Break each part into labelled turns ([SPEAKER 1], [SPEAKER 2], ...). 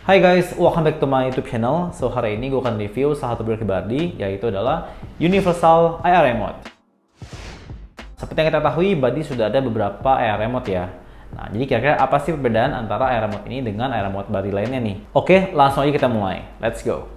[SPEAKER 1] Hai guys, welcome back to my YouTube channel. So hari ini gue akan review salah satu produk pribadi, yaitu adalah Universal IR Remote. Seperti yang kita ketahui, Buddy sudah ada beberapa IR Remote ya. Nah, jadi kira-kira apa sih perbedaan antara IR Remote ini dengan IR Remote Buddy lainnya nih? Oke, langsung aja kita mulai. Let's go!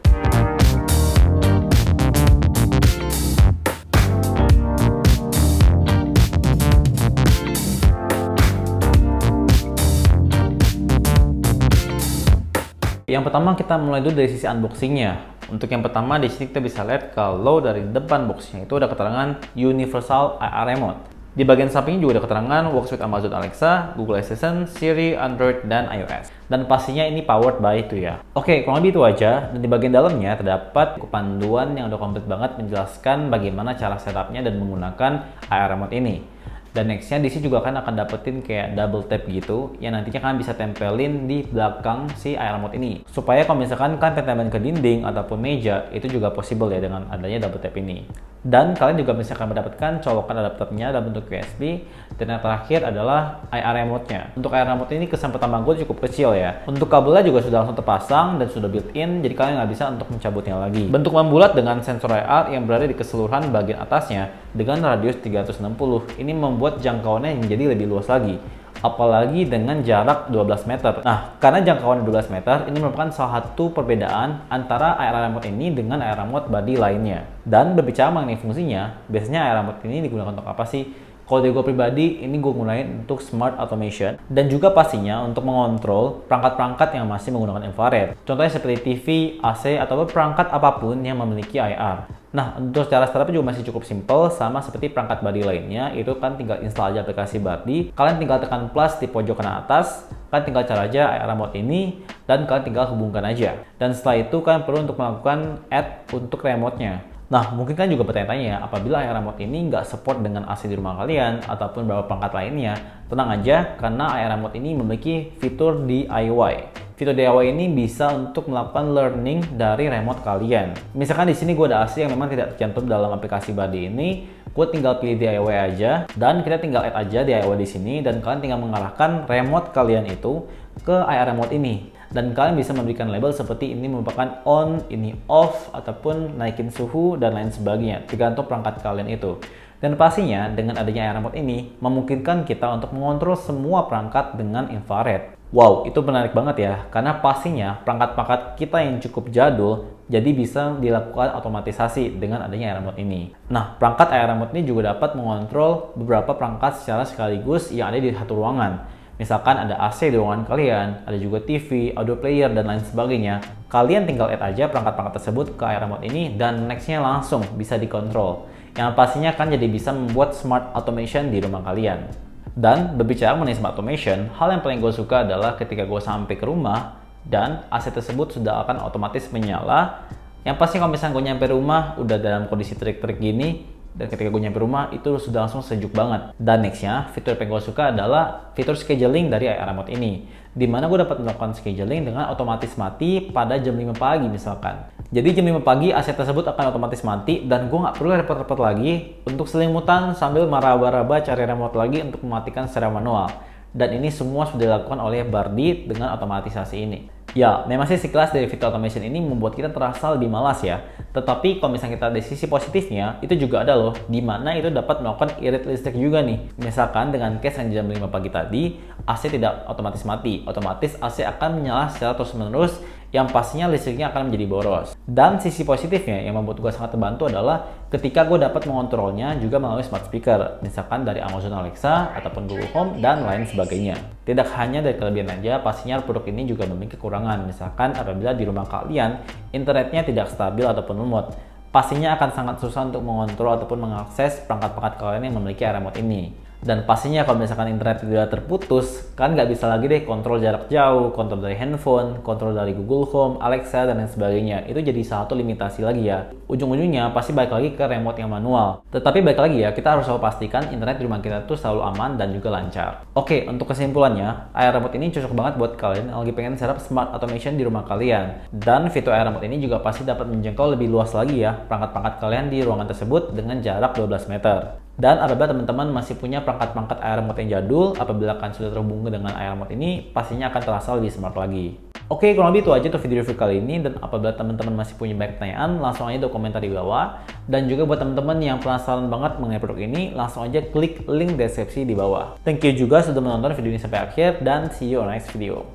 [SPEAKER 1] Yang pertama kita mulai dulu dari sisi unboxingnya. Untuk yang pertama di sini kita bisa lihat kalau dari depan boxnya itu ada keterangan Universal IR Remote. Di bagian sampingnya juga ada keterangan works with Amazon Alexa, Google Assistant, Siri, Android, dan iOS. Dan pastinya ini powered by itu ya. Oke, kurang lebih itu aja. Dan di bagian dalamnya terdapat panduan yang udah komplit banget menjelaskan bagaimana cara setupnya dan menggunakan IR Remote ini. Dan nextnya di sini juga akan dapetin kayak double tap gitu yang nantinya kalian bisa tempelin di belakang si IR Remote ini, supaya kalau misalkan kalian tempelin ke dinding ataupun meja itu juga possible ya dengan adanya double tap ini. Dan kalian juga bisa mendapatkan colokan adapternya dalam bentuk USB. Dan yang terakhir adalah IR Remote-nya. Untuk IR Remote ini kesan pertama gue cukup kecil ya. Untuk kabelnya juga sudah langsung terpasang dan sudah built-in, jadi kalian nggak bisa untuk mencabutnya lagi. Bentuk membulat dengan sensor IR yang berada di keseluruhan bagian atasnya dengan radius 360. Ini membuat jangkauannya menjadi lebih luas lagi. Apalagi dengan jarak 12 meter. Nah, karena jangkauan 12 meter, ini merupakan salah satu perbedaan antara IR Remote ini dengan IR Remote Buddy lainnya. Dan berbicara mengenai fungsinya, biasanya IR Remote ini digunakan untuk apa sih? Kalau dari gue pribadi, ini gue gunain untuk smart automation dan juga pastinya untuk mengontrol perangkat-perangkat yang masih menggunakan infrared. Contohnya seperti TV, AC, atau perangkat apapun yang memiliki IR. Nah, untuk secara startupnya juga masih cukup simple, sama seperti perangkat Buddy lainnya, itu kan tinggal install aja aplikasi Buddy, kalian tinggal tekan plus di pojok kanan atas, kalian tinggal cari aja IR Remote ini, dan kalian tinggal hubungkan aja. Dan setelah itu kalian perlu untuk melakukan add untuk remote-nya. Nah, mungkin kan juga bertanya-tanya, apabila IR Remote ini nggak support dengan AC di rumah kalian, ataupun beberapa perangkat lainnya, tenang aja, karena IR Remote ini memiliki fitur DIY. Fitur DIY ini bisa untuk melakukan learning dari remote kalian. Misalkan di sini gue ada AC yang memang tidak tercantum dalam aplikasi Buddy ini, gue tinggal pilih DIY aja, dan kita tinggal add aja DIY di sini, dan kalian tinggal mengarahkan remote kalian itu ke IR Remote ini. Dan kalian bisa memberikan label seperti ini merupakan on, ini off, ataupun naikin suhu, dan lain sebagainya, tergantung perangkat kalian itu. Dan pastinya dengan adanya IR Remote ini memungkinkan kita untuk mengontrol semua perangkat dengan infrared. Wow, itu menarik banget ya, karena pastinya perangkat-perangkat kita yang cukup jadul jadi bisa dilakukan otomatisasi dengan adanya IR Remote ini. Nah, perangkat IR Remote ini juga dapat mengontrol beberapa perangkat secara sekaligus yang ada di satu ruangan. Misalkan ada AC di ruangan kalian, ada juga TV, audio player, dan lain sebagainya. Kalian tinggal add aja perangkat-perangkat tersebut ke IR Remote ini dan nextnya langsung bisa dikontrol. Yang pastinya kan jadi bisa membuat smart automation di rumah kalian. Dan berbicara mengenai smart automation, hal yang paling gue suka adalah ketika gue sampai ke rumah dan AC tersebut sudah akan otomatis menyala. Yang pasti kalau misalnya gue nyampe rumah udah dalam kondisi terik-terik gini, dan ketika gue nyampe rumah itu sudah langsung sejuk banget. Dan nextnya, fitur yang gue suka adalah fitur scheduling dari IR Remote ini, dimana gue dapat melakukan scheduling dengan otomatis mati pada jam 5 pagi misalkan. Jadi jam 5 pagi AC tersebut akan otomatis mati dan gue nggak perlu repot-repot lagi untuk selimutan sambil meraba-raba cari remote lagi untuk mematikan secara manual. Dan ini semua sudah dilakukan oleh Buddy dengan otomatisasi ini. Ya, memang sih sekilas dari fitur automation ini membuat kita terasa lebih malas ya. Tetapi kalau misalnya kita dari sisi positifnya, itu juga ada loh, di mana itu dapat melakukan irit listrik juga nih. Misalkan dengan case yang jam 5 pagi tadi, AC tidak otomatis mati. Otomatis AC akan menyala secara terus-menerus, yang pastinya listriknya akan menjadi boros. Dan sisi positifnya yang membuat gue sangat terbantu adalah ketika gue dapat mengontrolnya juga melalui smart speaker, misalkan dari Amazon Alexa ataupun Google Home dan lain sebagainya. Tidak hanya dari kelebihan aja, pastinya produk ini juga memiliki kekurangan. Misalkan apabila di rumah kalian internetnya tidak stabil ataupun lemot, pastinya akan sangat susah untuk mengontrol ataupun mengakses perangkat-perangkat kalian yang memiliki IR Remote ini. Dan pastinya kalau misalkan internet tidak terputus, kan nggak bisa lagi deh kontrol jarak jauh, kontrol dari handphone, kontrol dari Google Home, Alexa, dan lain sebagainya. Itu jadi satu limitasi lagi ya. Ujung-ujungnya pasti balik lagi ke remote yang manual. Tetapi balik lagi ya, kita harus selalu pastikan internet di rumah kita tuh selalu aman dan juga lancar. Oke, untuk kesimpulannya, IR Remote ini cocok banget buat kalian yang lagi pengen setup smart automation di rumah kalian. Dan fitur IR Remote ini juga pasti dapat menjangkau lebih luas lagi ya perangkat-perangkat kalian di ruangan tersebut dengan jarak 12 meter. Dan apabila teman-teman masih punya perangkat-perangkat IR Remote yang jadul, apabila kalian sudah terhubung dengan IR Remote ini, pastinya akan terasa lebih smart lagi. Oke, kurang lebih itu aja untuk video review kali ini, dan apabila teman-teman masih punya banyak pertanyaan, langsung aja di komentar di bawah. Dan juga buat teman-teman yang penasaran banget mengenai produk ini, langsung aja klik link deskripsi di bawah. Thank you juga sudah menonton video ini sampai akhir, dan see you on next video.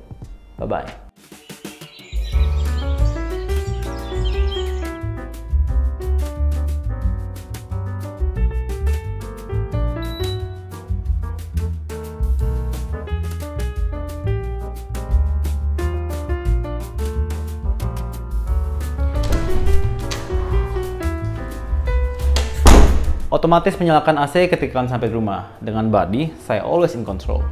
[SPEAKER 1] Bye-bye. Otomatis menyalakan AC ketika kalian sampai di rumah. Dengan Buddy, saya always in control.